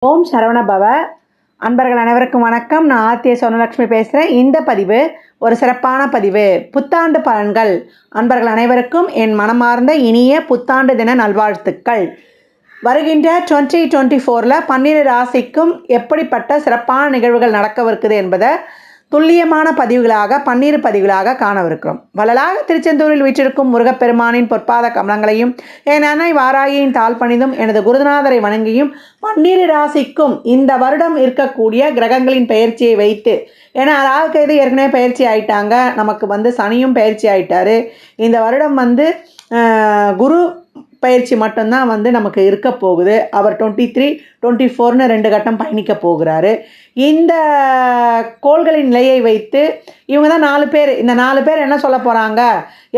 ஓம் சரவண பவ. அன்பர்கள் அனைவருக்கும் வணக்கம். நான் ஆர்த்திய சொர்ணலக்ஷ்மி பேசுகிறேன். இந்த பதிவு ஒரு சிறப்பான பதிவு. புத்தாண்டு பலன்கள். அன்பர்கள் அனைவருக்கும் என் மனமார்ந்த இனிய புத்தாண்டு தின நல்வாழ்த்துக்கள். வருகின்ற 2024 12 ராசிக்கும் எப்படிப்பட்ட சிறப்பான நிகழ்வுகள் நடக்கவிருக்குது என்பதை துல்லியமான பதிவுகளாக 12 பதிவுகளாக காணவிருக்கிறோம். வள்ளலாக திருச்செந்தூரில் வீற்றிருக்கும் முருகப்பெருமானின் பொற்பாத கமலங்களையும் என் அன்னை வாராகியின் தாழ் பணிந்தும் எனது குருநாதரை வணங்கியும் 12 ராசிக்கும் இந்த வருடம் இருக்கக்கூடிய கிரகங்களின் பெயர்ச்சியை வைத்து, ஏன்னா ராகுகேது ஏற்கனவே பயிற்சி ஆயிட்டாங்க, நமக்கு சனியும் பயிற்சி ஆயிட்டாரு. இந்த வருடம் குரு பயிற்சி மட்டும்தான் நமக்கு இருக்க போகுது. அவர் 23, 24ன்னு 2 கட்டம் பயணிக்க போகிறாரு. இந்த கோள்களின் நிலையை வைத்து இவங்க தான் 4 பேர். இந்த 4 பேர் என்ன சொல்ல போகிறாங்க,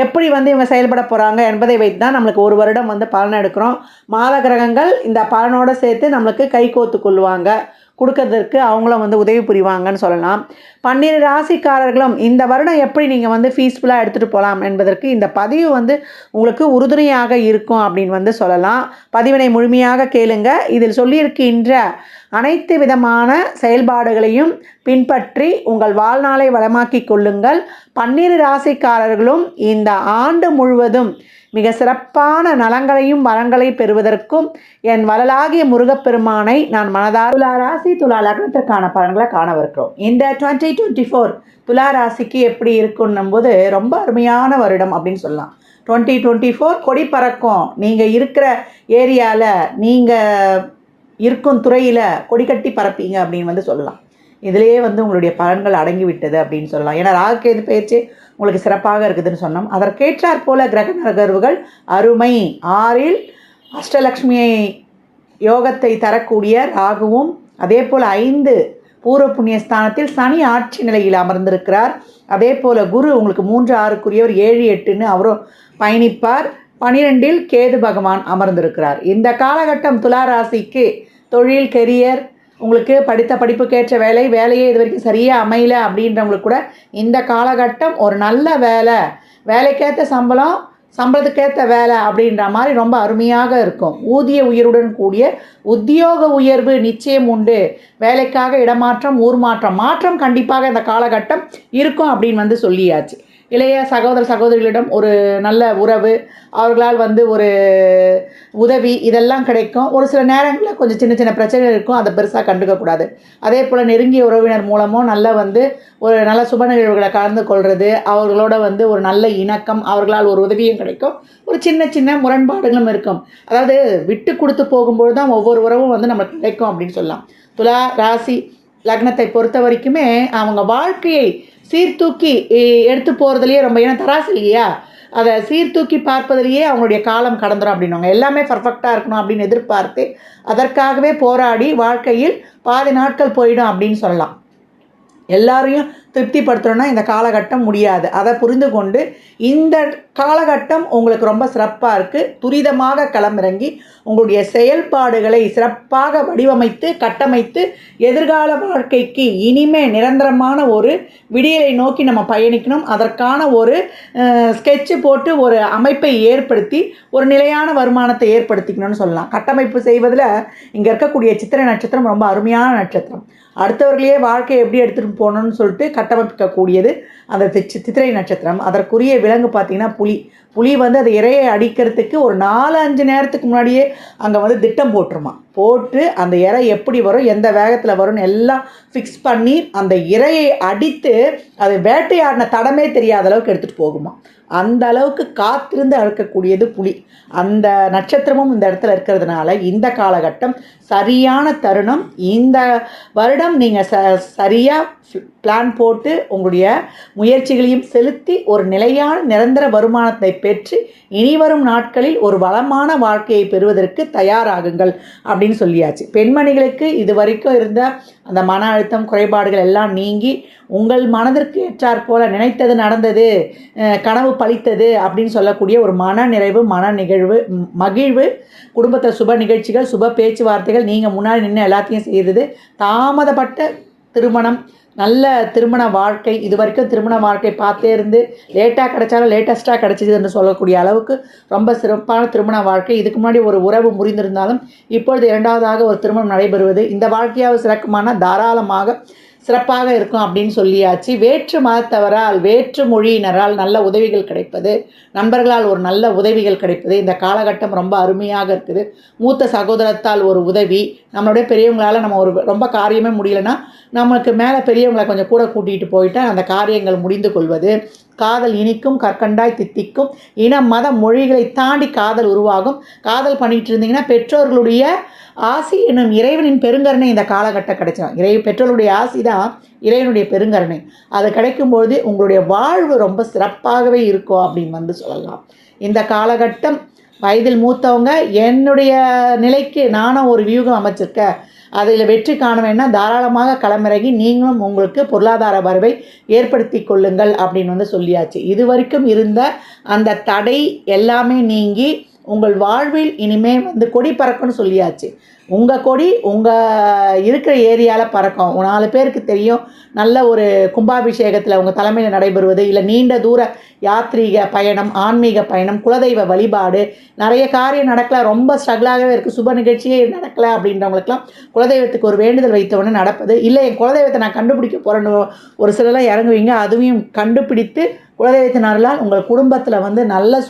எப்படி இவங்க செயல்பட போகிறாங்க என்பதை வைத்து தான் நம்மளுக்கு ஒரு வருடம் பலன் எடுக்கிறோம். மாத கிரகங்கள் இந்த பலனோடு சேர்த்து நம்மளுக்கு கை கோத்து கொள்வாங்க, கொடுக்கறதுக்கு அவங்களும் உதவி புரிவாங்கன்னு சொல்லலாம். 12 ராசிக்காரர்களும் இந்த வருடம் எப்படி நீங்கள் ஃபீஸ்ஃபுல்லாக எடுத்துகிட்டு போகலாம் என்பதற்கு இந்த பதிவு உங்களுக்கு உறுதுணையாக இருக்கும் அப்படின்னு சொல்லலாம். பதிவினை முழுமையாக கேளுங்க. இதில் சொல்லியிருக்கின்ற அனைத்து விதமான செயல்பாடுகளையும் பின்பற்றி உங்கள் வாழ்நாளை வளமாக்கி கொள்ளுங்கள். 12 ராசிக்காரர்களும் இந்த ஆண்டு முழுவதும் மிக சிறப்பான நலங்களையும் வளங்களை பெறுவதற்கும் என் வள்ளலாகிய முருகப்பெருமானை நான் மனதார துலா ராசி துலா லக்னத்திற்கான பலன்களை காணவிருக்கிறோம். இந்த 2024 துலா ராசிக்கு எப்படி இருக்குன்னும் போது ரொம்ப அருமையான வருடம் அப்படின்னு சொல்லலாம். 2024 கொடி பறக்கும். நீங்கள் இருக்கிற ஏரியாவில், நீங்கள் இருக்கும் துறையில் கொடி கட்டி பறப்பீங்க அப்படின்னு சொல்லலாம். இதிலேயே உங்களுடைய பலன்கள் அடங்கி விட்டது அப்படின்னு சொல்லலாம். ஏன்னா ராகுகேது பயிற்சி உங்களுக்கு சிறப்பாக இருக்குதுன்னு சொன்னோம். அதற்கேற்றாற் போல கிரக நகர்வுகள் அருமை. 6ல் அஷ்டலக்ஷ்மியை யோகத்தை தரக்கூடிய ராகுவும், அதே போல் 5 பூர்வ புண்ணியஸ்தானத்தில் சனி ஆட்சி நிலையில் அமர்ந்திருக்கிறார். அதே போல் குரு உங்களுக்கு 3, 6க்குரியவர் 7, 8ன்னு அவரும் பயணிப்பார். 12ல் கேது பகவான் அமர்ந்திருக்கிறார். இந்த காலகட்டம் துலா ராசிக்கு தொழில், கெரியர், உங்களுக்கு படித்த படிப்புக்கேற்ற வேலையே இது வரைக்கும் சரியாக அமையல அப்படின்றவங்களுக்கு கூட இந்த காலகட்டம் ஒரு நல்ல வேலைக்கேற்ற சம்பளம், சம்பளத்துக்கேற்ற வேலை அப்படின்ற மாதிரி ரொம்ப அருமையாக இருக்கும். ஊதிய உயர்வுடன் கூடிய உத்தியோக உயர்வு நிச்சயம் உண்டு. வேலைக்காக இடமாற்றம், ஊர் மாற்றம் கண்டிப்பாக இந்த காலகட்டம் இருக்கும் அப்படின்னு சொல்லியாச்சு. இளைய சகோதர சகோதரிகளிடம் ஒரு நல்ல உறவு, அவர்களால் ஒரு உதவி இதெல்லாம் கிடைக்கும். ஒரு சில நேரங்களில் கொஞ்சம் சின்ன சின்ன பிரச்சனைகள் இருக்கும், அதை பெருசாக கண்டுக்கக்கூடாது. அதே போல் நெருங்கிய உறவினர் மூலமும் ஒரு நல்ல சுப நிகழ்வுகளை கலந்து கொள்வது, அவர்களோட ஒரு நல்ல இணக்கம், அவர்களால் ஒரு உதவியும் கிடைக்கும். ஒரு சின்ன சின்ன முரண்பாடுகளும் இருக்கும். அதாவது விட்டு கொடுத்து போகும்போது தான் ஒவ்வொரு உறவும் நமக்கு கிடைக்கும் அப்படின்னு சொல்லலாம். துலா ராசி லக்னத்தை பொறுத்த வரைக்குமே அவங்க வாழ்க்கையை சீர்தூக்கி எடுத்து போகிறதுலையே ரொம்ப, ஏன்னா தராசு இல்லையா, அதை சீர்தூக்கி பார்ப்பதிலேயே அவங்களுடைய காலம் கடந்துடும் அப்படின்வாங்க. எல்லாமே பர்ஃபெக்டாக இருக்கணும் அப்படின்னு எதிர்பார்த்து அதற்காகவே போராடி வாழ்க்கையில் பாதி நாட்கள் போயிடும் அப்படின்னு சொல்லலாம். எல்லாரையும் திருப்திப்படுத்தணும்னா இந்த காலகட்டம் முடியாது. அதை புரிந்து கொண்டு இந்த காலகட்டம் உங்களுக்கு ரொம்ப சிறப்பாக இருக்குது. துரிதமாக களமிறங்கி உங்களுடைய செயல்பாடுகளை சிறப்பாக வடிவமைத்து கட்டமைத்து எதிர்கால வாழ்க்கைக்கு இனிமே நிரந்தரமான ஒரு விடியலை நோக்கி நம்ம பயணிக்கணும். அதற்கான ஒரு ஸ்கெட்சு போட்டு ஒரு அமைப்பை ஏற்படுத்தி ஒரு நிலையான வருமானத்தை ஏற்படுத்திக்கணும்னு சொல்லலாம். கட்டமைப்பு செய்வதில் இங்கே இருக்கக்கூடிய சித்திரை நட்சத்திரம் ரொம்ப அருமையான நட்சத்திரம். அடுத்தவர்களையே வாழ்க்கையை எப்படி எடுத்துகிட்டு போகணும்னு சொல்லிட்டு கட்டமைக்கக்கூடியது அந்த சித்திரை நட்சத்திரம். அதற்குரிய விலங்கு பார்த்திங்கன்னா புலி அது இரையை அடிக்கிறதுக்கு ஒரு 4-5 நேரத்துக்கு முன்னாடியே அங்கே திட்டம் போட்டு அந்த இறை எப்படி வரும், எந்த வேகத்தில் வரும்னு எல்லாம் ஃபிக்ஸ் பண்ணி அந்த இரையை அடித்து அது வேட்டையாடின தடமே தெரியாத அளவுக்கு எடுத்துகிட்டு போகுமா. அந்த அளவுக்கு காத்திருந்து அழுக்கக்கூடியது புலி. அந்த நட்சத்திரமும் இந்த இடத்துல இருக்கிறதுனால இந்த காலகட்டம் சரியான தருணம். இந்த வருடம் நீங்கள் சரியாக பிளான் போட்டு உங்களுடைய முயற்சிகளையும் செலுத்தி ஒரு நிலையான நிரந்தர வருமானத்தை பெற்று இனிவரும் நாட்களில் ஒரு வளமான வாழ்க்கையை பெறுவதற்கு தயாராகுங்கள் அப்படின்னு சொல்லியாச்சு. பெண்மணிகளுக்கு இது வரைக்கும் இருந்த அந்த மன அழுத்தம், குறைபாடுகள் எல்லாம் நீங்கி உங்கள் மனதிற்கு ஏற்றாற் போல நினைத்தது நடந்தது, கனவு பலித்தது அப்படின்னு சொல்லக்கூடிய ஒரு மன நிறைவு, மகிழ்வு, குடும்பத்தில் சுப நிகழ்ச்சிகள், சுப பேச்சுவார்த்தைகள், நீங்கள் முன்னாடி நின்று எல்லாத்தையும் செய்தது, தாமதப்பட்ட திருமணம், நல்ல திருமண வாழ்க்கை, இது வரைக்கும் திருமண வாழ்க்கை பார்த்தே இருந்து லேட்டாக கிடைச்சாலும் லேட்டஸ்ட்டாக கிடைச்சிது என்று சொல்லக்கூடிய அளவுக்கு ரொம்ப சிறப்பான திருமண வாழ்க்கை. இதுக்கு முன்னாடி ஒரு உறவு முறிந்திருந்தாலும் இப்பொழுது இரண்டாவதாக ஒரு திருமணம் நடைபெறுவது இந்த வாழ்க்கையாவது சிறக்குமான தாராளமாக சிறப்பாக இருக்கும் அப்படின்னு சொல்லியாச்சு. வேற்று மதத்தவரால் வேற்று மொழியினரால் நல்ல உதவிகள் கிடைப்பது, நண்பர்களால் ஒரு நல்ல உதவிகள் கிடைப்பது, இந்த காலகட்டம் ரொம்ப அருமையாக இருக்குது. மூத்த சகோதரத்தால் ஒரு உதவி, நம்மளுடைய பெரியவங்களால் நம்ம ஒரு ரொம்ப காரியமே முடியலைன்னா நமக்கு மேலே பெரியவங்களை கொஞ்சம் கூட கூட்டிகிட்டு போயிட்டு அந்த காரியங்கள் முடிந்து கொள்வது, காதல் இனிக்கும் கற்கண்டாய் தித்திக்கும், இன மத மொழிகளை தாண்டி காதல் உருவாகும். காதல் பண்ணிகிட்டு இருந்தீங்கன்னா பெற்றோர்களுடைய ஆசி என்னும் இறைவனின் பெருங்கருணை இந்த காலகட்டம் கிடைச்சிடும். பெற்றோருடைய ஆசி தான் இறைவனுடைய பெருங்கருணை. அது கிடைக்கும்பொழுது உங்களுடைய வாழ்வு ரொம்ப சிறப்பாகவே இருக்கும் அப்படின்னு சொல்லலாம். இந்த காலகட்டம் வயதில் மூத்தவங்க என்னுடைய நிலைக்கு நானும் ஒரு வியூகம் அமைச்சிருக்கேன், அதில் வெற்றி காண வேணால் தாராளமாக களமிறங்கி நீங்களும் உங்களுக்கு பொருளாதார வரவை ஏற்படுத்தி கொள்ளுங்கள் அப்படின்னு சொல்லியாச்சு. இது வரைக்கும் இருந்த அந்த தடை எல்லாமே நீங்கி உங்கள் வாழ்வில் இனிமேல் கொடி பறக்கும்னு சொல்லியாச்சு. உங்கள் கொடி உங்கள் இருக்கிற ஏரியாவில் பறக்கும். 4 பேருக்கு தெரியும். நல்ல ஒரு கும்பாபிஷேகத்தில் உங்கள் தலைமையில் நடைபெறுவது, இல்லை நீண்ட தூர யாத்ரீக பயணம், ஆன்மீக பயணம், குலதெய்வ வழிபாடு, நிறைய காரியம் நடக்கலை, ரொம்ப ஸ்ட்ரகிளாகவே இருக்குது, சுப நிகழ்ச்சியே நடக்கலை அப்படின்றவங்களுக்கெல்லாம் குலதெய்வத்துக்கு ஒரு வேண்டுதல் வைத்தவொடனே நடப்பது. இல்லை என் குலதெய்வத்தை நான் கண்டுபிடிக்க போகிறேன்னு ஒரு சிலர்லாம் இறங்குவீங்க. அதுவும் கண்டுபிடித்து குலதெய்வத்தினாரால் உங்கள் குடும்பத்தில் நல்ல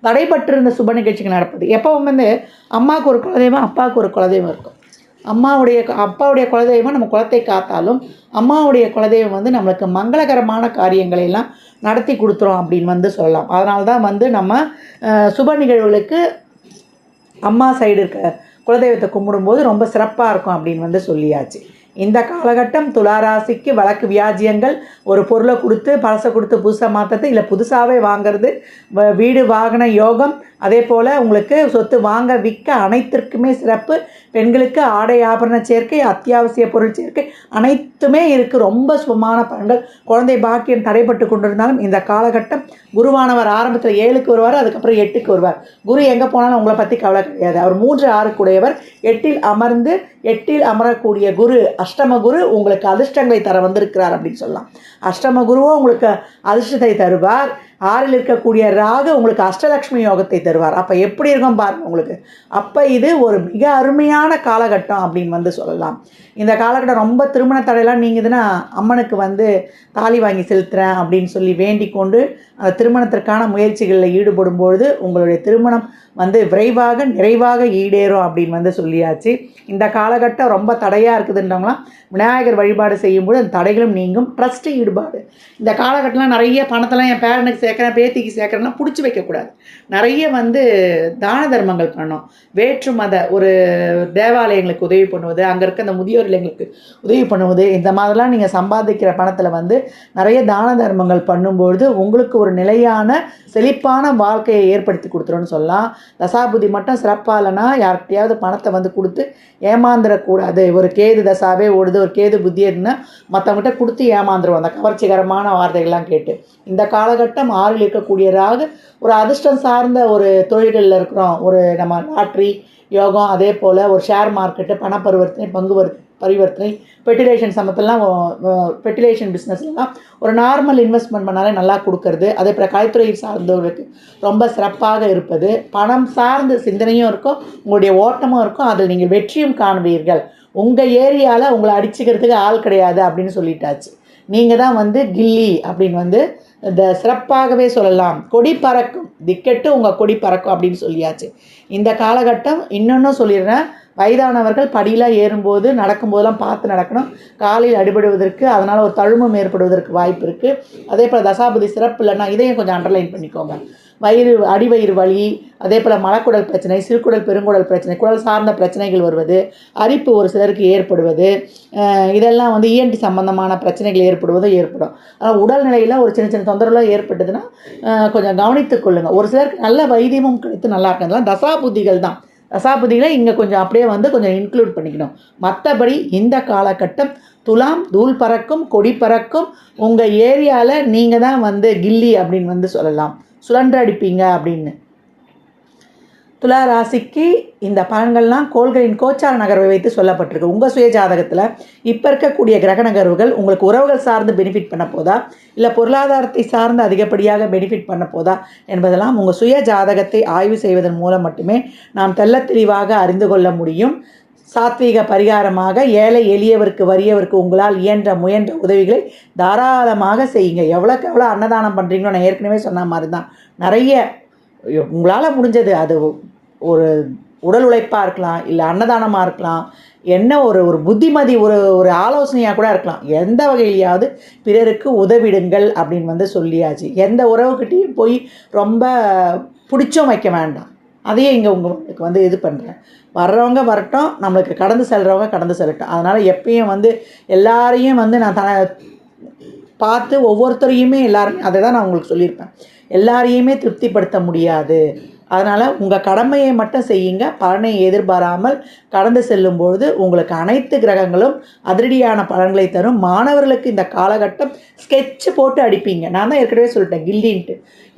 தடைபட்டிருந்த சுப நிகழ்ச்சிகள் நடப்பது. எப்பவும் அம்மாவுக்கு ஒரு குலதெய்வம், அப்பாவுக்கு ஒரு குலதெய்வம் இருக்கும். அப்பாவுடைய குலதெய்வம் நம்ம குலத்தை காத்தாலும் அம்மாவுடைய குலதெய்வம் நம்மளுக்கு மங்களகரமான காரியங்களை எல்லாம் நடத்தி கொடுத்துரும் அப்படின்னு சொல்லலாம். அதனால தான் நம்ம சுப நிகழ்வுகளுக்கு அம்மா சைடு இருக்க குலதெய்வத்தை கும்பிடும்போது ரொம்ப சிறப்பாக இருக்கும் அப்படின்னு சொல்லியாச்சு. இந்த காலகட்டம் துளாராசிக்கு வழக்கு வியாஜியங்கள், ஒரு பொருளை கொடுத்து பழசை கொடுத்து புதுசாக மாற்றுறது, இல்லை புதுசாகவே வாங்கிறது, வீடு வாகன யோகம், அதே போல் உங்களுக்கு சொத்து வாங்க விற்க அனைத்திற்குமே சிறப்பு. பெண்களுக்கு ஆடை ஆபரண சேர்க்கை, அத்தியாவசிய பொருள் சேர்க்கை அனைத்துமே இருக்குது. ரொம்ப சுபமான பலன்கள். குழந்தை பாக்கியம் தடைப்பட்டு கொண்டிருந்தாலும் இந்த காலகட்டம் குருவானவர் ஆரம்பத்தில் 7க்கு வருவார், அதுக்கப்புறம் 8க்கு வருவார். குரு எங்கே போனாலும் உங்களை பற்றி கவலை கிடையாது. அவர் 3, 6 கூடையவர். 8ல் அமரக்கூடிய குரு, அஷ்டம குரு உங்களுக்கு அதிர்ஷ்டங்களை தர வந்திருக்கிறார் அப்படின்னு சொல்லலாம். அஷ்டம குருவும் உங்களுக்கு அதிர்ஷ்டத்தை தருவார். 6ல் இருக்கக்கூடிய ராகு உங்களுக்கு அஷ்டலக்ஷ்மி யோகத்தை தருவார். அப்போ எப்படி இருக்கும் பாருங்கள் உங்களுக்கு. அப்போ இது ஒரு மிக அருமையான காலகட்டம் அப்படின்னு சொல்லலாம். இந்த காலகட்டம் ரொம்ப திருமண தடையெல்லாம் நீங்குதுன்னா அம்மனுக்கு தாலி வாங்கி செலுத்துகிறேன் அப்படின்னு சொல்லி வேண்டிக் கொண்டு அந்த திருமணத்திற்கான முயற்சிகளில் ஈடுபடும்பொழுது உங்களுடைய திருமணம் விரைவாக நிறைவாக ஈடேறும் அப்படின்னு சொல்லியாச்சு. இந்த காலகட்டம் ரொம்ப தடையாக இருக்குதுன்றவங்களாம் விநாயகர் வழிபாடு செய்யும்போது அந்த தடைகளும் நீங்கும். ட்ரஸ்ட்டு ஈடுபாடு. இந்த காலகட்டத்தில் நிறைய பணத்தெல்லாம் என் பேரனுக்கு சேர்க்குறேன், பேத்திக்கு சேர்க்குறேன்னா பிடிச்சி வைக்கக்கூடாது. நிறைய தான தர்மங்கள் பண்ணணும். வேற்று மத ஒரு தேவாலயங்களுக்கு உதவி பண்ணுவது, அங்கே இருக்க அந்த முதியோர் இல்லங்களுக்கு உதவி பண்ணுவது, இந்த மாதிரிலாம் நீங்கள் சம்பாதிக்கிற பணத்தில் நிறைய தான தர்மங்கள் பண்ணும்பொழுது உங்களுக்கு ஒரு நிலையான செழிப்பான வாழ்க்கையை ஏற்படுத்தி கொடுத்துருன்னு சொல்லலாம். தசாபுதி மட்டும் சிறப்பாக இல்லைன்னா யார்கிட்டையாவது பணத்தை கொடுத்து ஏமாந்துடக்கூடாது. ஒரு கேது தசாவே ஓடுது, ஒரு கேது புத்தி இருந்தா மற்றவங்ககிட்ட கொடுத்து ஏமாந்துருவோம் அந்த கவர்ச்சிகரமான வார்த்தைகள்லாம் கேட்டு. இந்த காலகட்டம் 6ல் இருக்கக்கூடிய ராகு ஒரு அதிர்ஷ்டம் சார்ந்த ஒரு தொழில்களில் இருக்கிறோம். ஒரு நம்ம லாட்ரி யோகம், அதே போல் ஒரு ஷேர் மார்க்கெட்டு, பண பரிவர்த்தனை, பரிவர்த்தனை, ஃபெர்டிலேஷன் சமத்தெல்லாம் ஃபெர்டிலேஷன் பிஸ்னஸ்லாம் ஒரு நார்மல் இன்வெஸ்ட்மெண்ட் பண்ணாலே நல்லா கொடுக்கறது. அதே போல் கலைத்துறை சார்ந்தவர்களுக்கு ரொம்ப சிறப்பாக இருப்பது. பணம் சார்ந்த சிந்தனையும் இருக்கும், உங்களுடைய ஓட்டமும் இருக்கும், அதில் நீங்கள் வெற்றியும் காண்பீர்கள். உங்கள் ஏரியாவில் உங்களை அடிச்சுக்கிறதுக்கு ஆள் கிடையாது அப்படின்னு சொல்லிட்டாச்சு. நீங்கள் தான் கில்லி அப்படின்னு இந்த சிறப்பாகவே சொல்லலாம். கொடி பறக்கும், திக்கெட்டு உங்கள் கொடி பறக்கும் அப்படின்னு சொல்லியாச்சு. இந்த காலகட்டம் இன்னொன்றும் சொல்லிடுறேன், வயதானவர்கள் படியெலாம் ஏறும்போது நடக்கும்போதெல்லாம் பார்த்து நடக்கணும். காலில் அடிபடுவதற்கு, அதனால் ஒரு தழுமம் ஏற்படுவதற்கு வாய்ப்பு இருக்குது. அதே போல் தசாபதி சிறப்பு இல்லைன்னா இதையும் கொஞ்சம் அண்டர்லைன் பண்ணிக்கோங்க. அடிவயிறு வலி, அதே போல் மலக்குடல் பிரச்சனை, சிறுகுடல் பெருங்குடல் பிரச்சனை, குடல் சார்ந்த பிரச்சனைகள் வருவது, அரிப்பு ஒரு சிலருக்கு ஏற்படுவது, இதெல்லாம் இஎன்டி சம்பந்தமான பிரச்சனைகள் ஏற்படும். ஆனால் உடல்நிலையில் ஒரு சின்ன சின்ன தொந்தரவுலாம் ஏற்பட்டதுன்னா கொஞ்சம் கவனித்து கொள்ளுங்கள். ஒரு சிலருக்கு நல்ல வைத்தியமும் கிடைத்து நல்லா இருக்கிறதுலாம் தசாபுத்திகள் தான். தசாபதிகளை இங்கே கொஞ்சம் அப்படியே கொஞ்சம் இன்க்ளூட் பண்ணிக்கணும். மற்றபடி இந்த காலகட்டம் துலாம், தூள் பறக்கும், கொடி பறக்கும். உங்கள் ஏரியாவில் நீங்கள் தான் கில்லி அப்படின்னு சொல்லலாம், சுழன்று அடிப்பீங்க அப்படின்னு. துலா ராசிக்கு இந்த பலன்கள்லாம் கோள்களின் கோச்சார நகர்வை வைத்து சொல்லப்பட்டிருக்கு. உங்கள் சுய ஜாதகத்தில் இப்போ இருக்கக்கூடிய கிரக நகர்வுகள் உங்களுக்கு உறவுகள் சார்ந்து பெனிஃபிட் பண்ண போதா, இல்லை பொருளாதாரத்தை சார்ந்து அதிகப்படியாக பெனிஃபிட் பண்ண போதா என்பதெல்லாம் உங்கள் சுய ஜாதகத்தை ஆய்வு செய்வதன் மூலம் மட்டுமே நாம் தெள்ளத் தெளிவாக அறிந்து கொள்ள முடியும். சாத்வீக பரிகாரமாக ஏழை எளியவருக்கு வறியவருக்கு உங்களால் இயன்ற முயன்ற உதவிகளை தாராளமாக செய்யுங்க. எவ்வளோக்கு எவ்வளோ அன்னதானம் பண்ணுறீங்களோ, நான் ஏற்கனவே சொன்ன மாதிரி தான், நிறைய உங்களால் முடிஞ்சது, அது ஒரு உடல் உழைப்பாக இருக்கலாம், இல்லை அன்னதானமாக இருக்கலாம், என்ன ஒரு ஒரு புத்திமதி, ஒரு ஆலோசனையாக கூட இருக்கலாம். எந்த வகையிலையாவது பிறருக்கு உதவிடுங்கள் அப்படின்னு சொல்லியாச்சு. எந்த உறவுக்கிட்டையும் போய் ரொம்ப பிடிச்சும் வைக்க வேண்டாம். அதையே இங்கே உங்களுக்கு இது பண்ணுறேன். வர்றவங்க வரட்டும், நம்மளுக்கு கடந்து செல்கிறவங்க கடந்து செல்லட்டும். அதனால் எப்பயும் எல்லாரையும் நான் பார்த்து ஒவ்வொருத்தரையுமே எல்லாருமே அதை தான் நான் உங்களுக்கு சொல்லியிருப்பேன். எல்லாரையுமே திருப்திப்படுத்த முடியாது. அதனால் உங்கள் கடமையை மட்டும் செய்யுங்க. பலனை எதிர்பாராமல் கடந்து செல்லும்பொழுது உங்களுக்கு அனைத்து கிரகங்களும் அதிரடியான பலன்களை தரும். மாணவர்களுக்கு இந்த காலகட்டம் ஸ்கெட்சு போட்டு அடிப்பீங்க. நான் தான் ஏற்கனவே சொல்லிட்டேன், கில்லின்ட்டு.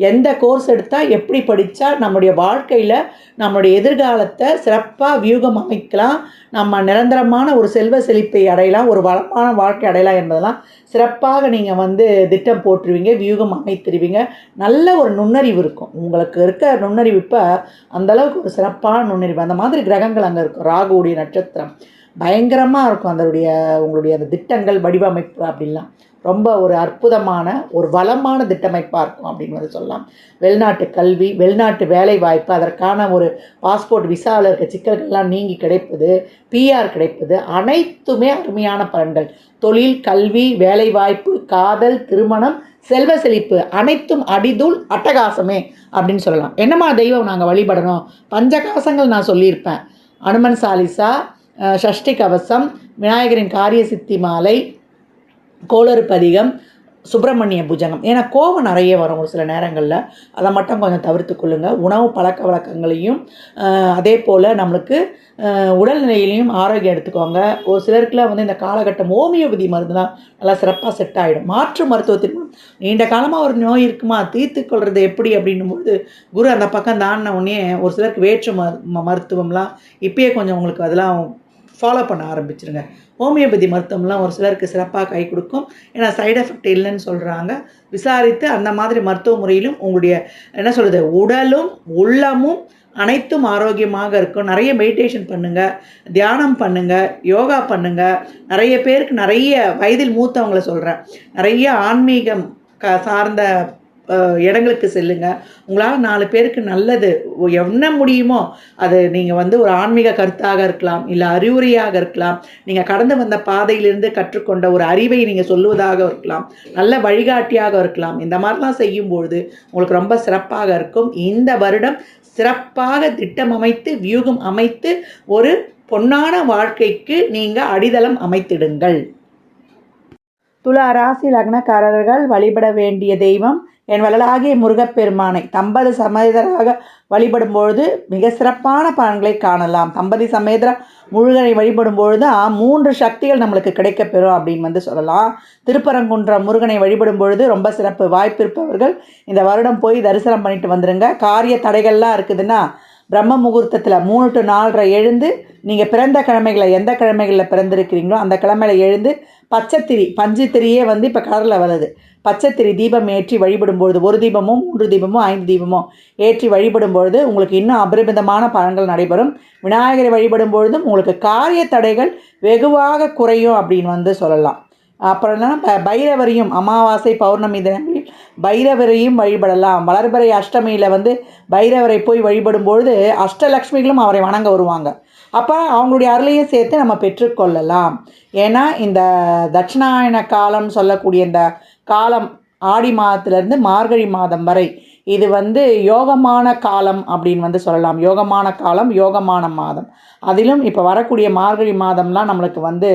எந்த கோர்ஸ் எடுத்தால் எப்படி படித்தா நம்முடைய வாழ்க்கையில் நம்மளுடைய எதிர்காலத்தை சிறப்பாக வியூகம் அமைக்கலாம், நம்ம நிரந்தரமான ஒரு செல்வ செழிப்பை அடையலாம், ஒரு வளமான வாழ்க்கை அடையலாம் என்பதெல்லாம் சிறப்பாக நீங்கள் திட்டம் போட்டுருவீங்க, வியூகம் அமைத்திருவீங்க. நல்ல ஒரு நுண்ணறிவு இருக்கும். உங்களுக்கு இருக்க நுண்ணறிவு இப்போ அந்தளவுக்கு ஒரு சிறப்பான நுண்ணறிவு. அந்த மாதிரி கிரகங்கள் அங்கே இருக்கும். ராகுவுடைய நட்சத்திரம் பயங்கரமாக இருக்கும். உங்களுடைய அந்த திட்டங்கள் வடிவமைப்பு அப்படின்லாம் ரொம்ப ஒரு அற்புதமான ஒரு வளமான திட்டமைப்பாக இருக்கும் அப்படின்னு சொல்லலாம். வெளிநாட்டு கல்வி, வெளிநாட்டு வேலை வாய்ப்பு, அதற்கான ஒரு பாஸ்போர்ட் விசாவில் இருக்க சிக்கல்கள்லாம் நீங்கி கிடைப்பது, பிஆர் கிடைப்பது, அனைத்துமே அருமையான பலன்கள். தொழில், கல்வி, வேலை வாய்ப்பு, காதல், திருமணம், செல்வ செழிப்பு அனைத்தும் அடிதூள் அட்டகாசமே அப்படின்னு சொல்லலாம். என்னம்மா தெய்வம் நாங்கள் வழிபடணும்? பஞ்சகவசங்கள் நான் சொல்லியிருப்பேன். அனுமன் சாலிசா, சஷ்டி கவசம், விநாயகரின் காரிய சித்தி மாலை, கோளறு பதிகம், சுப்பிரமணிய புஜங்கம். ஏன்னா கோபம் நிறைய வரும் ஒரு சில நேரங்களில், அதை மட்டும் கொஞ்சம் தவிர்த்து கொள்ளுங்கள். உணவு பழக்க வழக்கங்களையும் அதே போல் நம்மளுக்கு உடல்நிலையிலையும் ஆரோக்கியம் எடுத்துக்கோங்க. ஒரு சிலருக்குலாம் இந்த காலகட்டம் ஹோமியோபதி மருந்துலாம் நல்லா சிறப்பாக செட் ஆகிடும். மாற்று மருத்துவத்தின் நீண்ட காலமாக ஒரு நோய் இருக்குமா, தீர்த்து கொள்வது எப்படி அப்படின்னும்போது குரு அந்த பக்கம் தாண்டின உடனே ஒரு சிலருக்கு வேற்று மருத்துவம்லாம் இப்பயே கொஞ்சம் உங்களுக்கு அதெல்லாம் ஃபாலோ பண்ண ஆரம்பிச்சிருங்க. ஹோமியோபதி மருத்துவம்லாம் ஒரு சிலருக்கு சிறப்பாக கை கொடுக்கும். ஏன்னா சைடு எஃபெக்ட் இல்லைன்னு சொல்கிறாங்க. விசாரித்து அந்த மாதிரி மருத்துவ முறையிலும் உங்களுடைய உடலும் உள்ளமும் அனைத்தும் ஆரோக்கியமாக இருக்கும். நிறைய மெடிடேஷன் பண்ணுங்கள், தியானம் பண்ணுங்கள், யோகா பண்ணுங்கள். நிறைய பேருக்கு, நிறைய வயதில் மூத்தவங்களை சொல்கிறேன், நிறைய ஆன்மீகம் சார்ந்த இடங்களுக்கு செல்லுங்க. உங்களால் 4 பேருக்கு நல்லது என்ன முடியுமோ அது நீங்கள் ஒரு ஆன்மீக கருத்தாக இருக்கலாம், இல்லை அறிவுரையாக இருக்கலாம், நீங்கள் கடந்து வந்த பாதையிலிருந்து கற்றுக்கொண்ட ஒரு அறிவை நீங்கள் சொல்லுவதாக இருக்கலாம், நல்ல வழிகாட்டியாக இருக்கலாம். இந்த மாதிரிலாம் செய்யும்பொழுது உங்களுக்கு ரொம்ப சிறப்பாக இருக்கும். இந்த வருடம் சிறப்பாக திட்டம் அமைத்து வியூகம் அமைத்து ஒரு பொன்னான வாழ்க்கைக்கு நீங்கள் அடித்தளம் அமைத்திடுங்கள். துலா ராசி லக்னக்காரர்கள் வழிபட வேண்டிய தெய்வம் என் வள்ளலாகிய முருகப்பெருமானை தம்பதி சமேதராக வழிபடும்பொழுது மிக சிறப்பான பலன்களை காணலாம். தம்பதி சமேதர முருகனை வழிபடும்பொழுது 3 சக்திகள் நம்மளுக்கு கிடைக்கப்பெறும் அப்படின்னு சொல்லலாம். திருப்பரங்குன்றம் முருகனை வழிபடும் பொழுது ரொம்ப சிறப்பு. வாய்ப்பு இருப்பவர்கள் இந்த வருடம் போய் தரிசனம் பண்ணிட்டு வந்துடுங்க. காரிய தடைகள்லாம் இருக்குதுன்னா பிரம்ம முகூர்த்தத்தில் 3 to 4:30 எழுந்து, நீங்கள் பிறந்த கிழமைகளில் எந்த கிழமைகளில் பிறந்திருக்கிறீங்களோ அந்த கிழமையில் எழுந்து பச்சைத்திரி, பஞ்சு திரியே இப்போ கலரில் வருது, பச்சைத்திரி தீபம் ஏற்றி வழிபடும்பொழுது 1 தீபமோ 3 தீபமோ 5 தீபமோ ஏற்றி வழிபடும்பொழுது உங்களுக்கு இன்னும் அபரிமிதமான பலன்கள் நடைபெறும். விநாயகரை வழிபடும் பொழுதும் உங்களுக்கு காரிய தடைகள் வெகுவாக குறையும் அப்படின்னு சொல்லலாம். அப்புறம் என்னன்னா பைரவரையும் அமாவாசை பௌர்ணமி தினங்களில் பைரவரையும் வழிபடலாம். வளர்பிறை அஷ்டமியில் பைரவரை போய் வழிபடும்பொழுது அஷ்டலக்ஷ்மிகளும் அவரை வணங்க வருவாங்க. அப்போ அவங்களுடைய அருளையும் சேர்த்து நம்ம பெற்றுக்கொள்ளலாம். ஏன்னா இந்த தட்சிணாயன காலம் சொல்லக்கூடிய இந்த காலம் ஆடி மாதத்திலேருந்து மார்கழி மாதம் வரை இது யோகமான காலம் அப்படின்னு சொல்லலாம். யோகமான காலம், யோகமான மாதம். அதிலும் இப்போ வரக்கூடிய மார்கழி மாதம்லாம் நம்மளுக்கு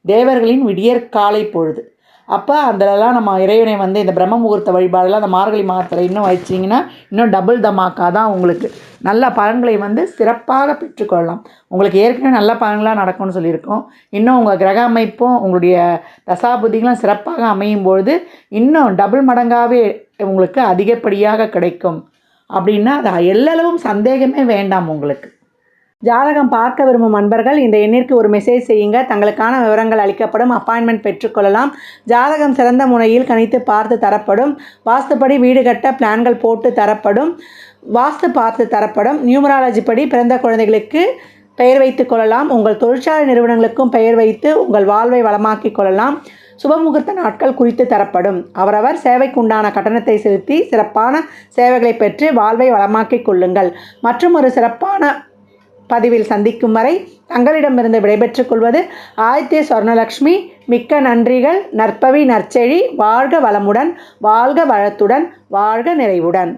தேவர்களின் விடியற்காலை பொழுது. அப்போ அதிலலாம் நம்ம இறைவனை இந்த பிரம்ம முகூர்த்த வழிபாடெல்லாம் அந்த மார்கழி மாதத்தில் இன்னும் வச்சிங்கன்னா இன்னும் டபுள் தமாக்கா தான் உங்களுக்கு நல்ல பலன்களை சிறப்பாக பெற்றுக்கொள்ளலாம். உங்களுக்கு ஏற்கனவே நல்ல பலன்களாக நடக்கும்னு சொல்லியிருக்கோம். இன்னும் உங்கள் கிரக அமைப்பும் உங்களுடைய தசாபுத்திகளும் சிறப்பாக அமையும் பொழுது இன்னும் டபுள் மடங்காகவே உங்களுக்கு அதிகப்படியாக கிடைக்கும். அப்படின்னா அது எல்லளவும் சந்தேகமே வேண்டாம் உங்களுக்கு. ஜாதகம் பார்க்க விரும்பும் அன்பர்கள் இந்த எண்ணிற்கு ஒரு மெசேஜ் செய்யுங்க. தங்களுக்கான விவரங்கள் அளிக்கப்படும். அப்பாயின்மெண்ட் பெற்றுக்கொள்ளலாம். ஜாதகம் சிறந்த முறையில் கணித்து பார்த்து தரப்படும். வாஸ்துப்படி வீடு கட்ட பிளான்கள் போட்டு தரப்படும். வாஸ்து பார்த்து தரப்படும். நியூமராலஜி படி பிறந்த குழந்தைகளுக்கு பெயர் வைத்துக் கொள்ளலாம். உங்கள் தொழிற்சாலை நிறுவனங்களுக்கும் பெயர் வைத்து உங்கள் வாழ்வை வளமாக்கிக் கொள்ளலாம். சுபமுகூர்த்த நாட்கள் குறித்து தரப்படும். அவரவர் சேவைக்குண்டான கட்டணத்தை செலுத்தி சிறப்பான சேவைகளை பெற்று வாழ்வை வளமாக்கிக் கொள்ளுங்கள். மற்றும் ஒரு சிறப்பான பதிவில் சந்திக்கும் வரை தங்களிடமிருந்து விடைபெற்றுக் கொள்வது ஆதித்ய சொர்ணலக்ஷ்மி. மிக்க நன்றிகள். நற்பவி நற்செழி. வாழ்க வளமுடன், வாழ்க வளத்துடன், வாழ்க நிறைவுடன்.